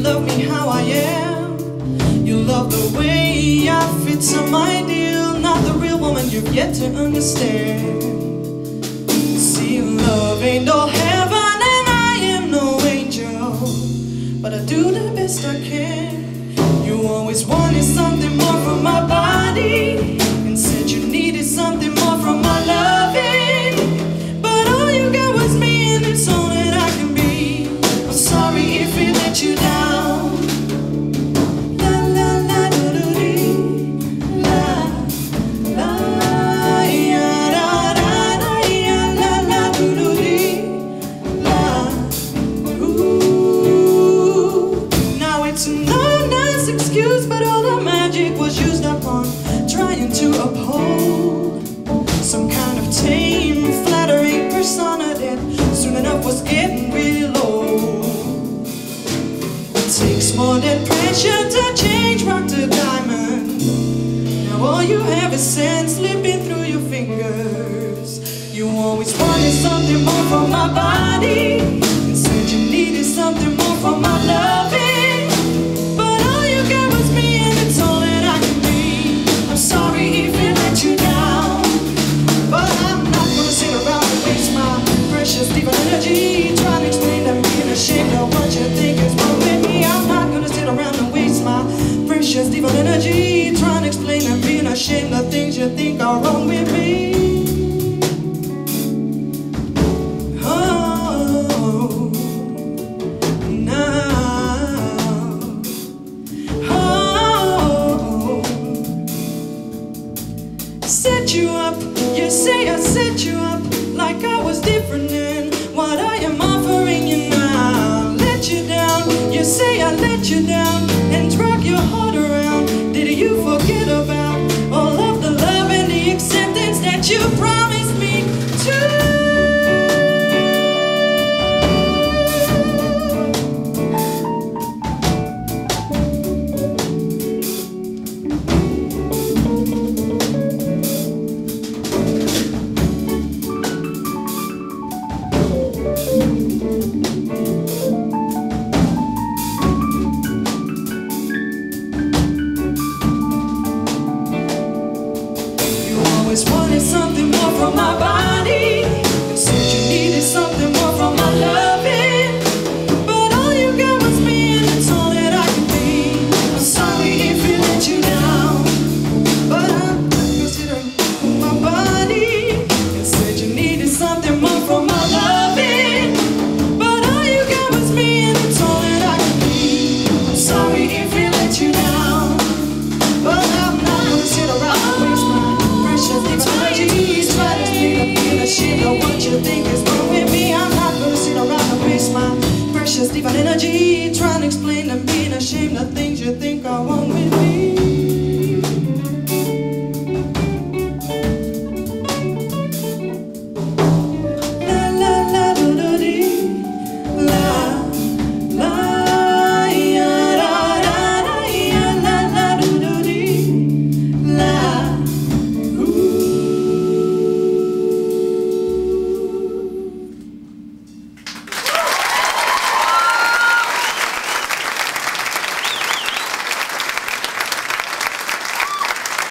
love me how I am. You love the way I fit some ideal, not the real woman you've yet to understand. See, love ain't no heaven and I am no angel, but I do the best I can. You always wanted something more from my body and said you needed something more from my loving, but all you got was me and it's all that I can be. I'm sorry if it let you down. La la la do do dee, la la ya da da da ya la la do do dee, la ooh. Now it's no nice excuse, but all the magic was used up on trying to uphold some kind of tame, flattering persona that soon enough was getting real old. It takes more than pressure to change rock to diamond. Now all you have is sand slipping through your fingers. You always wanted something more from my body and said you needed something more from my loving, but all you got was me and it's all that I can be. I'm sorry if it let you down, but I'm not gonna sit around and waste my precious diva energy trying to explain that I'm being ashamed of what you think is wrong with me. I'm not gonna sit around and waste my precious diva energy trying to explain that I'm being ashamed of things you think are wrong with me. Oh, now, oh, set you up. You say I set you up like I was different than what I am offering you now. Let you down. You say I let you down and drag your heart around. Did you forget about all of the love and the acceptance that you promised me to? Always wanted something more from my body